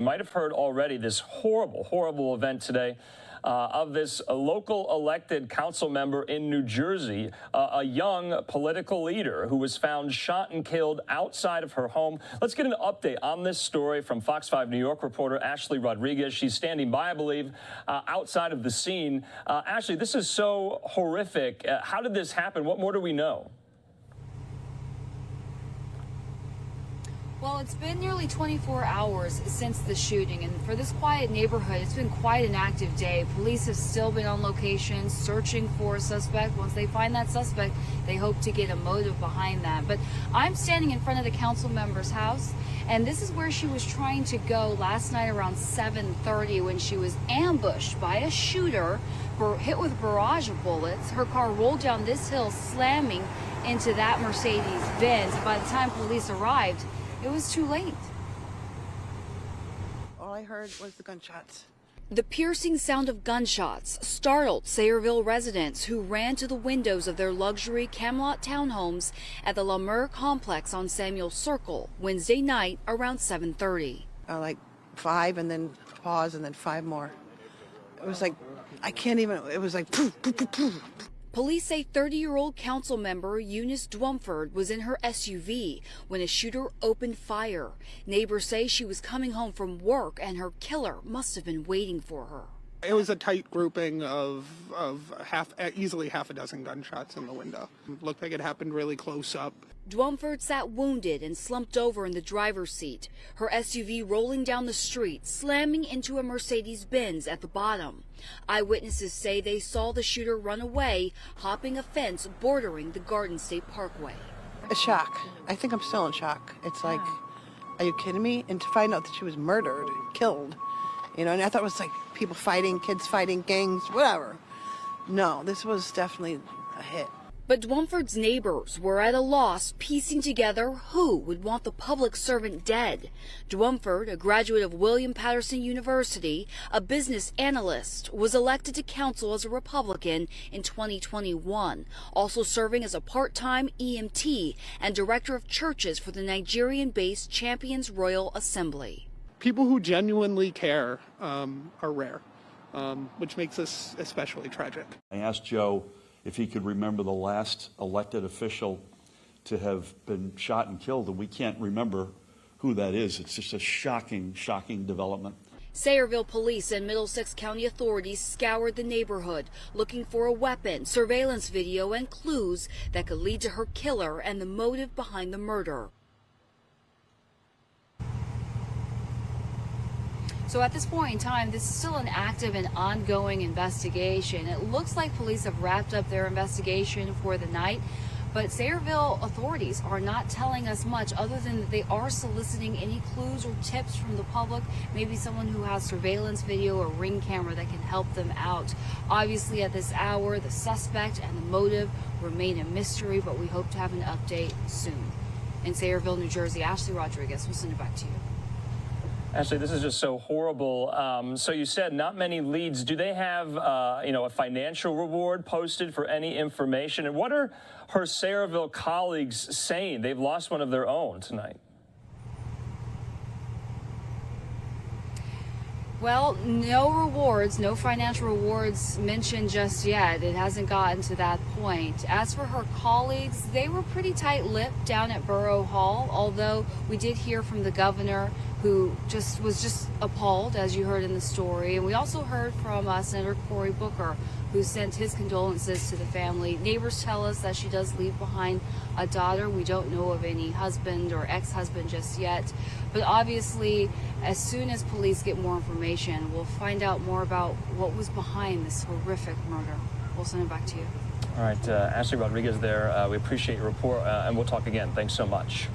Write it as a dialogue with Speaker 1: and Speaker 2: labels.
Speaker 1: You might have heard already this horrible event today of this local elected council member in New Jersey, a young political leader who was found shot and killed outside of her home. Let's get an update on this story from Fox 5 New York reporter Ashley Rodriguez. She's standing by, I believe, outside of the scene. Ashley, this is so horrific. How did this happen? What more do we know?
Speaker 2: Well, it's been nearly 24 hours since the shooting, and for this quiet neighborhood, it's been quite an active day. Police have still been on location searching for a suspect. Once they find that suspect, they hope to get a motive behind that. But I'm standing in front of the council member's house, and this is where she was trying to go last night around 7:30 when she was ambushed by a shooter, hit with a barrage of bullets. Her car rolled down this hill, slamming into that Mercedes-Benz. By the time police arrived, it was too late.
Speaker 3: All I heard was the gunshots.
Speaker 2: The piercing sound of gunshots startled Sayreville residents who ran to the windows of their luxury Camelot townhomes at the La Mer complex on Samuel Circle Wednesday night around 7:30.
Speaker 3: Like 5 and then pause and then 5 more. It was like, I can't even, it was like poof, poof, poof, poof.
Speaker 2: Police say 30-year-old council member Eunice Dwumfour was in her SUV when a shooter opened fire. Neighbors say she was coming home from work and her killer must have been waiting for her.
Speaker 4: It was a tight grouping of easily half a dozen gunshots in the window. It looked like it happened really close up.
Speaker 2: Dwumfour sat wounded and slumped over in the driver's seat, her SUV rolling down the street, slamming into a Mercedes-Benz at the bottom. Eyewitnesses say they saw the shooter run away, hopping a fence bordering the Garden State Parkway.
Speaker 3: A shock. I think I'm still in shock. It's like, are you kidding me? And to find out that she was murdered, killed, you know, and I thought it was like people fighting, kids fighting, gangs, whatever. No, this was definitely a hit.
Speaker 2: But Dwumfour's neighbors were at a loss piecing together who would want the public servant dead. Dwumfour, a graduate of William Patterson University, a business analyst, was elected to council as a Republican in 2021, also serving as a part-time EMT and director of churches for the Nigerian-based Champions Royal Assembly.
Speaker 4: People who genuinely care are rare, which makes this especially tragic.
Speaker 5: I asked Joe if he could remember the last elected official to have been shot and killed, and we can't remember who that is. It's just a shocking development.
Speaker 2: Sayreville police and Middlesex County authorities scoured the neighborhood, looking for a weapon, surveillance video, and clues that could lead to her killer and the motive behind the murder. So at this point in time, this is still an active and ongoing investigation. It looks like police have wrapped up their investigation for the night, but Sayreville authorities are not telling us much other than that they are soliciting any clues or tips from the public, maybe someone who has surveillance video or ring camera that can help them out. Obviously at this hour, the suspect and the motive remain a mystery, but we hope to have an update soon. In Sayreville, New Jersey, Ashley Rodriguez, we'll send it back to you.
Speaker 1: Actually, this is just so horrible. So you said not many leads. Do they have, a financial reward posted for any information? And what are her Sayreville colleagues saying? They've lost one of their own tonight.
Speaker 2: Well, no rewards, no financial rewards mentioned just yet. It hasn't gotten to that point. As for her colleagues, they were pretty tight-lipped down at Borough Hall, although we did hear from the governor, who was just appalled, as you heard in the story. And we also heard from Senator Cory Booker, who sent his condolences to the family. Neighbors tell us that she does leave behind a daughter. We don't know of any husband or ex-husband just yet. But obviously, as soon as police get more information, we'll find out more about what was behind this horrific murder. We'll send it back to you.
Speaker 1: All right, Ashley Rodriguez there. We appreciate your report, and we'll talk again. Thanks so much.